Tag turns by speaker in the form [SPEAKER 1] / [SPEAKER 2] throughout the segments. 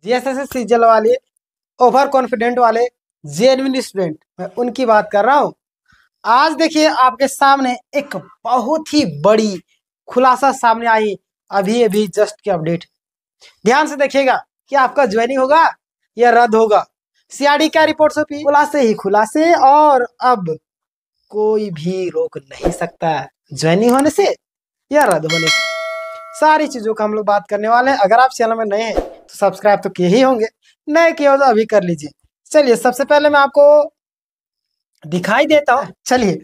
[SPEAKER 1] GSS सीजल वाले over confident वाले genuine student, मैं उनकी बात कर रहा हूँ। आज देखिए आपके सामने एक बहुत ही बड़ी खुलासा सामने आई, अभी अभी जस्ट की अपडेट। ध्यान से देखिएगा कि आपका ज्वाइनिंग होगा या रद्द होगा। सीआरडी क्या रिपोर्ट छपी, खुलासे ही खुलासे, और अब कोई भी रोक नहीं सकता है ज्वाइनिंग होने से या रद्द होने से। सारी चीजों का हम लोग बात करने वाले हैं। अगर आप चैनल में नए हैं तो सब्सक्राइब तो किए ही होंगे, नए किए हो तो अभी कर लीजिए। चलिए सबसे पहले मैं आपको दिखाई देता हूँ, चलिए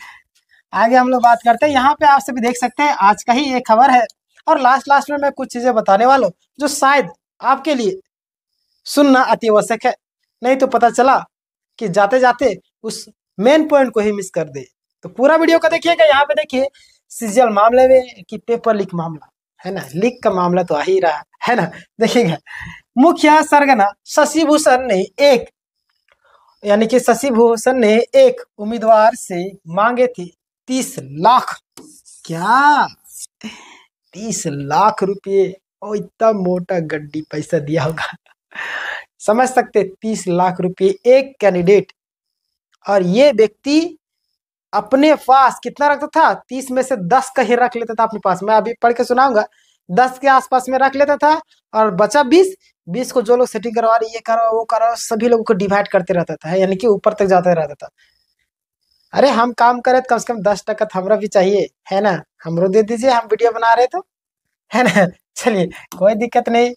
[SPEAKER 1] आगे हम लोग बात करते हैं। यहाँ पे आप सभी देख सकते हैं आज का ही ये खबर है, और लास्ट में मैं कुछ चीजें बताने वाला हूँ जो शायद आपके लिए सुनना अति आवश्यक है, नहीं तो पता चला कि जाते जाते उस मेन पॉइंट को ही मिस कर दे। तो पूरा वीडियो का देखिएगा। यहाँ पे देखिए सीजल मामले में कि पेपर लीक मामला है ना, लीक का मामला तो आ ही रहा है ना। देखिएगा मुखिया सरगना शशि भूषण ने एक उम्मीदवार से मांगे थे 30 लाख। क्या 30 लाख रुपये? और इतना मोटा गड्डी पैसा दिया होगा, समझ सकते। 30 लाख रुपये एक कैंडिडेट, और ये व्यक्ति अपने पास कितना रखता था? 30 में से 10 का ही रख लेता था अपने पास। मैं अभी पढ़ के सुनाऊंगा। 10 के आसपास में रख लेता था, और बचा 20 को जो लोग सेटिंग करवा रहे, ये करो वो करो, सभी लोगों को डिवाइड करते रहता था, यानी कि ऊपर तक जाता रहता था। अरे हम काम करे तो कम से कम 10% हमरा भी चाहिए, है ना, हमरो दे दीजिए, हम वीडियो बना रहे तो, है ना। चलिए कोई दिक्कत नहीं।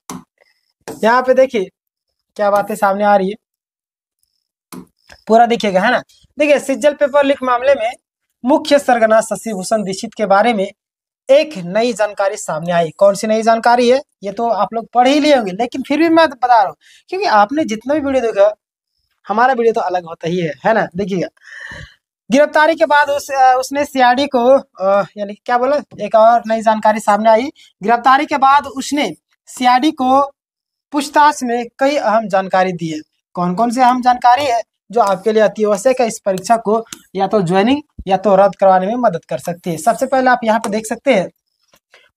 [SPEAKER 1] यहाँ पे देखिए क्या बातें सामने आ रही है, पूरा देखिएगा, है ना। देखिए सीजल पेपर लीक मामले में मुख्य सरगना शशि भूषण दीक्षित के बारे में एक नई जानकारी सामने आई। कौन सी नई जानकारी है ये तो आप लोग पढ़ ही लिए होंगे, लेकिन फिर भी मैं बता रहा हूँ क्योंकि आपने जितना भी वीडियो देखा, हमारा वीडियो तो अलग होता ही है ना। देखिएगा गिरफ्तारी के बाद उसने सीआरडी को यानी क्या बोला, एक और नई जानकारी सामने आई। गिरफ्तारी के बाद उसने सीआरडी को पूछताछ में कई अहम जानकारी दी है। कौन कौन से अहम जानकारी है जो आपके लिए अति आवश्यक है, इस परीक्षा को या तो ज्वाइनिंग या तो रद्द करवाने में मदद कर सकती है। सबसे पहले आप यहाँ पे देख सकते हैं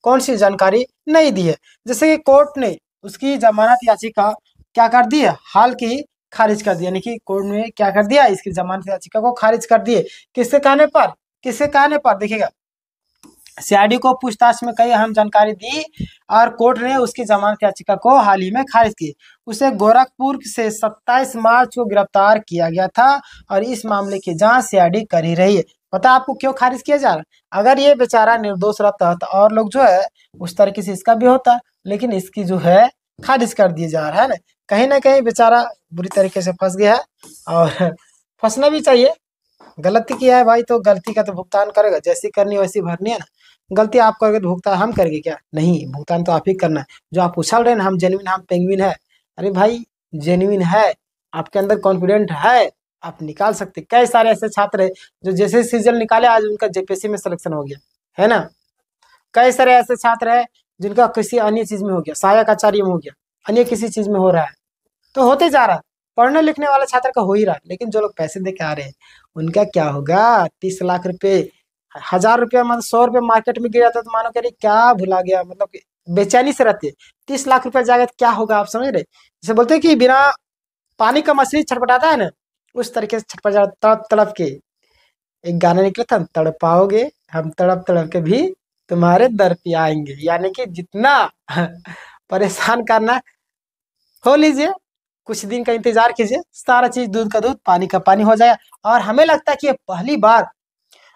[SPEAKER 1] कौन सी जानकारी नहीं दी है। जैसे कि कोर्ट ने उसकी जमानत याचिका क्या कर दी है, हाल की खारिज कर दिया, यानी कि कोर्ट ने क्या कर दिया, इसकी जमानत याचिका को खारिज कर दिए। किसके कहने पर देखिएगा सीआरडी को पूछताछ में कई अहम जानकारी दी, और कोर्ट ने उसकी जमानत याचिका को हाल ही में खारिज की। उसे गोरखपुर से 27 मार्च को गिरफ्तार किया गया था, और इस मामले की जांच सीआरडी कर ही रही है। पता आपको क्यों खारिज किया जा रहा है? अगर ये बेचारा निर्दोष रहता तो और लोग जो है उस तरीके से इसका भी होता, लेकिन इसकी जो है खारिज कर दिया जा रहा है ना कहीं बेचारा बुरी तरीके से फंस गया है, और फंसना भी चाहिए। गलती किया है भाई तो गलती का तो भुगतान करेगा, जैसी करनी वैसी भरनी है ना। गलती आप करोगे तो भुगतान हम करेंगे क्या? नहीं, भुगतान तो आप ही करना है। जो आप उछल रहे हैं हम जेन्युइन, हम पेंगुइन है, अरे भाई जेन्युइन है, आपके अंदर कॉन्फिडेंट है, आप निकाल सकते। कई सारे ऐसे छात्र है जो जैसे सीजन निकाले आज उनका जेपीएससी में सिलेक्शन हो गया, है ना। कई सारे ऐसे छात्र है जिनका किसी अन्य चीज में हो गया, सहायक आचार्य में हो गया, अन्य किसी चीज में हो रहा है, तो होते जा रहा है। पढ़ने लिखने वाला छात्र का हो ही रहा है, लेकिन जो लोग पैसे दे के आ रहे हैं उनका क्या होगा? 30 लाख रुपए, 1000 रुपया मतलब 100 रुपये मार्केट में गिर जाता तो मानो कह क्या भुला गया, मतलब कि बेचैनी से रहते। 30 लाख रुपया जाएगा तो क्या होगा, आप समझ रहे? जैसे बोलते हैं कि बिना पानी का मछली छटपटाता है ना, उस तरीके से छटपटा तड़प तड़प के। एक गाना निकला था, तड़पाओगे हम तड़प तड़प के भी तुम्हारे दर पे आएंगे, यानी कि जितना परेशान करना हो लीजिए, कुछ दिन का इंतजार कीजिए, सारा चीज दूध का दूध पानी का पानी हो जाएगा। और हमें लगता है कि ये पहली बार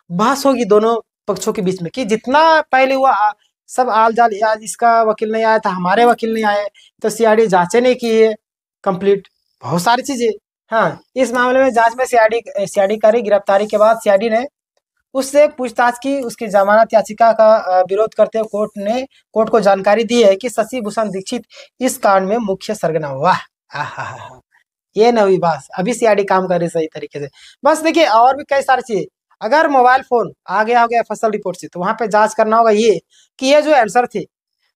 [SPEAKER 1] बहस होगी दोनों पक्षों के बीच में, कि जितना पहले हुआ सब आल जाल, आज इसका वकील नहीं आया था, हमारे वकील नहीं आए, तो सीआरडी जांचें नहीं की है कंप्लीट, बहुत सारी चीजें। हाँ, इस मामले में जांच में सीआरडी करी। गिरफ्तारी के बाद सीआरडी ने उससे पूछताछ की। उसकी जमानत याचिका का विरोध करते हुए कोर्ट को जानकारी दी है कि शशि भूषण दीक्षित इस कांड में मुख्य सरगना हुआ। ये न हुई बस, अभी सीआरडी काम कर रही सही तरीके से। बस देखिए और भी कई सारी चीजें। अगर मोबाइल फोन आ गया होगा फसल रिपोर्ट से, तो वहां पे जांच करना होगा ये कि ये जो आंसर थे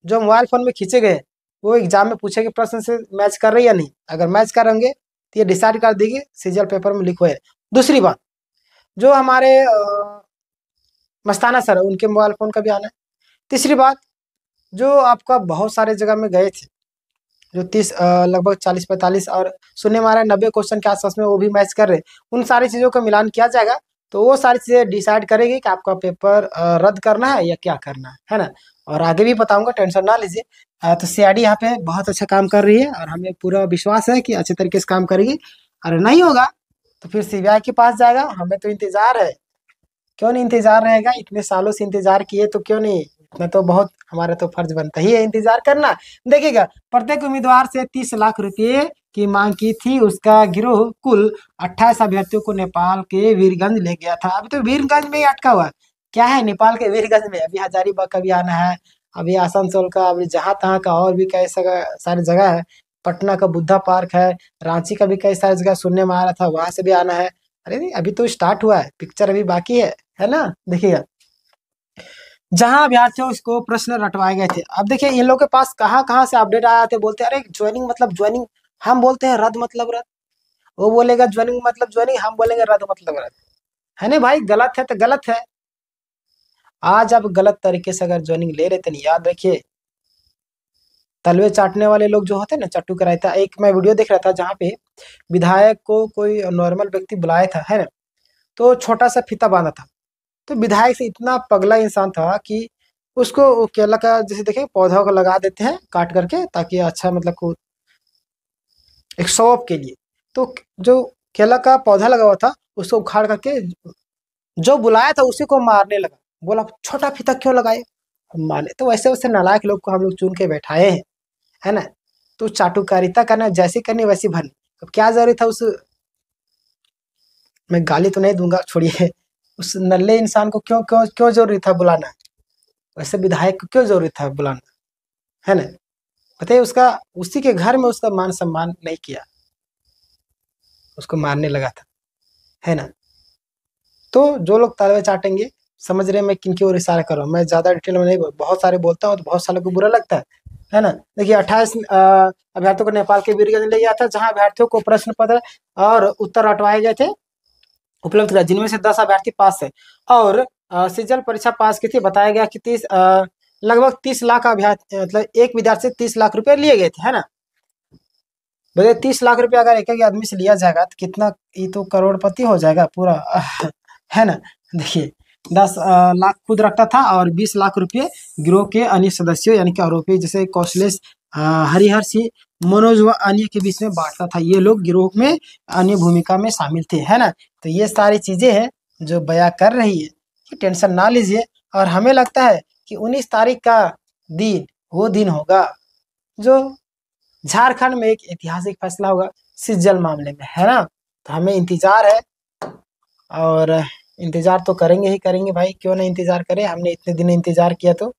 [SPEAKER 1] जो मोबाइल फोन में खींचे गए वो एग्जाम में पूछे गए प्रश्न से मैच कर रही या नहीं। अगर मैच कर होंगे तो ये डिसाइड कर देगी सीजल पेपर में लिखो है। दूसरी बात, जो हमारे मस्ताना सर है उनके मोबाइल फोन का भी आना है। तीसरी बात, जो आपका बहुत सारे जगह में गए थे, जो 30 लगभग 40-45 और शून्य मारा 90 क्वेश्चन के आसपास में वो भी मैच कर रहे, उन सारी चीज़ों का मिलान किया जाएगा। तो वो सारी चीज़ें डिसाइड करेगी कि आपका पेपर रद्द करना है या क्या करना है ना। और आगे भी बताऊंगा, टेंशन ना लीजिए। तो सीआईडी यहाँ पे बहुत अच्छा काम कर रही है और हमें पूरा विश्वास है कि अच्छे तरीके से काम करेगी। अरे नहीं होगा तो फिर सीबीआई के पास जाएगा, हमें तो इंतजार है। क्यों नहीं इंतजार रहेगा, इतने सालों से इंतजार किए तो क्यों नहीं, इतना तो बहुत हमारा तो फर्ज बनता ही है इंतजार करना। देखिएगा, प्रत्येक उम्मीदवार से 30 लाख रुपए की मांग की थी। उसका गिरोह कुल 28 अभ्यर्थियों को नेपाल के वीरगंज ले गया था। अभी तो वीरगंज में ही अटका हुआ है। क्या है नेपाल के वीरगंज में, अभी हजारीबाग का भी आना है, अभी आसनसोल का, अभी जहाँ तहाँ का और भी कई सारी जगह है। पटना का बुद्धा पार्क है, रांची का भी कई सारी जगह सुनने में आ रहा था, वहां से भी आना है। अरे नहीं, अभी तो स्टार्ट हुआ है, पिक्चर अभी बाकी है ना। देखिएगा, जहां अभ्यर्थियों को प्रश्न रटवाए गए थे। अब देखिए इन लोगों के पास कहाँ कहाँ से अपडेट आया थे, बोलते हैं अरे ज्वाइनिंग मतलब ज्वाइनिंग, हम बोलते हैं रद्द मतलब रद्द, वो बोलेगा ज्वाइनिंग मतलब ज्वाइनिंग, हम बोलेंगे रद्द मतलब रद्द। है ना भाई, गलत है तो गलत है। आज आप गलत तरीके से अगर ज्वाइनिंग ले रहे थे, नहीं याद रखिए, तलवे चाटने वाले लोग जो होते हैं ना, चट्टू कराया था। एक मैं वीडियो देख रहा था जहाँ पे विधायक को कोई नॉर्मल व्यक्ति बुलाया था, है ना, तो छोटा सा फीता बांधा था। तो विधायक से इतना पगला इंसान था कि उसको वो केला का जैसे देखे पौधा को लगा देते हैं काट करके, ताकि अच्छा मतलब को एक शो ऑफ के लिए। तो जो केला का पौधा लगा हुआ था उसको उखाड़ करके जो बुलाया था उसी को मारने लगा। बोला छोटा फीता क्यों लगाए, माने तो वैसे वैसे नालायक लोग को हम लोग चुन के बैठाए हैं, है ना। तो चाटुकारिता करना जैसी करनी वैसी भरनी। अब क्या जरूरी था उस, मैं गाली तो नहीं दूंगा छोड़िए, उस नल्ले इंसान को क्यों क्यों क्यों जरूरी था बुलाना, वैसे विधायक को क्यों जरूरी था बुलाना, है ना। बताइए, उसका उसी के घर में उसका मान सम्मान नहीं किया, उसको मारने लगा था, है ना। तो जो लोग तालवे चाटेंगे, समझ रहे हैं मैं किनकी ओर इशारा कर रहा हूँ। मैं ज्यादा डिटेल में नहीं बहुत सारे बोलता हूँ तो बहुत सालों को बुरा लगता है ना। देखिए 28 अभ्यर्थियों को नेपाल के वीरगंज ले गया था, जहां अभ्यर्थियों को प्रश्न पत्र और उत्तर हटवाए गए थे, उपलब्ध कराए, जिनमें से 10 अभ्यर्थी पास है और सीजल परीक्षा पास की थी। बताया गया कि लगभग 30 लाख अभ्यर्थी, मतलब एक विद्यार्थी से 30 लाख रुपए लिए गए थे, है ना। बोले 30 लाख रुपए अगर एक एक आदमी से लिया जाएगा तो कितना, ये तो करोड़पति हो जाएगा पूरा है ना। देखिए 10 लाख खुद रखता था और 20 लाख रुपए गिरोह के अन्य सदस्यों यानी कि आरोपी जैसे कौशलेश, हरिहर सिंह, मनोज व अन्य के बीच में बांटता था। ये लोग गिरोह में अन्य भूमिका में शामिल थे, है ना। तो ये सारी चीजें हैं जो बयां कर रही है कि टेंशन ना लीजिए। और हमें लगता है कि 19 तारीख का दिन वो दिन होगा जो झारखंड में एक ऐतिहासिक फैसला होगा सिज्जल मामले में, है ना। तो हमें इंतजार है और इंतजार तो करेंगे ही करेंगे भाई, क्यों नहीं इंतजार करें, हमने इतने दिन इंतजार किया। तो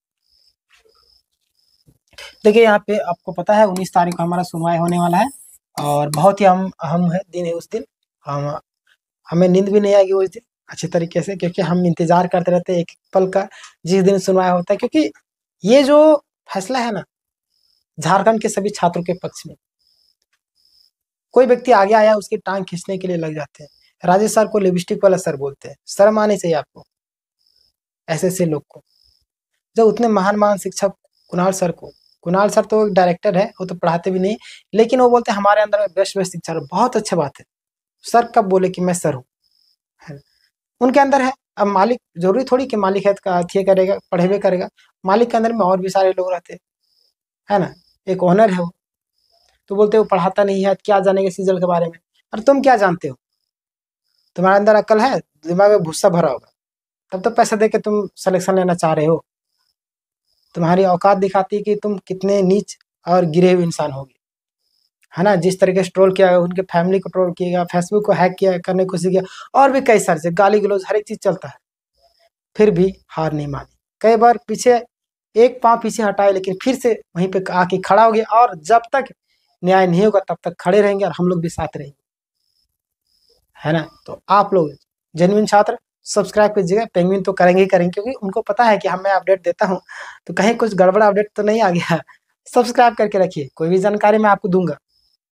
[SPEAKER 1] देखिए यहाँ पे आपको पता है 19 तारीख को हमारा सुनवाई होने वाला है और बहुत ही अहम है दिन है उस दिन। हम हमें नींद भी नहीं आएगी उस दिन अच्छे तरीके से, क्योंकि हम इंतजार करते रहते हैं एक पल का जिस दिन सुनवाई होता है। क्योंकि ये जो फैसला है ना, झारखंड के सभी छात्रों के पक्ष में, कोई व्यक्ति आगे आया उसकी टांग खींचने के लिए लग जाते हैं। राजेश सर को लिपस्टिक वाला सर बोलते हैं, शर्म आनी चाहिए आपको ऐसे ऐसे लोग को। जब उतने महान महान शिक्षक कुणाल सर को, कुणाल सर तो एक डायरेक्टर है, वो तो पढ़ाते भी नहीं, लेकिन वो बोलते हैं हमारे अंदर में बेस्ट बेस्ट शिक्षा, बहुत अच्छा बात है। सर कब बोले कि मैं सर हूँ, उनके अंदर है। अब मालिक जरूरी थोड़ी कि मालिक है तो करेगा पढ़ेबे करेगा, मालिक के अंदर में और भी सारे लोग रहते हैं, है ना। एक ओनर है वो, तो बोलते हो पढ़ाता नहीं है, क्या जानेगा सीजल के बारे में। और तुम क्या जानते हो, तुम्हारे अंदर अकल है, दिमाग में भूसा भरा होगा, तब तो पैसा दे के तुम सिलेक्शन लेना चाह रहे हो। तुम्हारी औकात दिखाती है कि तुम कितने नीच और गिरे हुए इंसान होगे, है ना। जिस तरीके से ट्रोल किया गया, उनके फैमिली को ट्रोल किया गया, फेसबुक को हैक किया करने की कोशिश किया, और भी कई सारे से गाली गलौज हर एक चीज चलता है। फिर भी हार नहीं मानी, कई बार पीछे एक पांव पीछे हटाए, लेकिन फिर से वहीं पे आके खड़ा हो गया। और जब तक न्याय नहीं होगा तब तक खड़े रहेंगे और हम लोग भी साथ रहेंगे, है ना। तो आप लोग जेन्युइन छात्र सब्सक्राइब कीजिएगा, पेंगुइन तो करेंगे ही करेंगे, क्योंकि उनको पता है कि मैं अपडेट देता हूँ तो कहीं कुछ गड़बड़ अपडेट तो नहीं आ गया। सब्सक्राइब करके रखिए, कोई भी जानकारी मैं आपको दूंगा।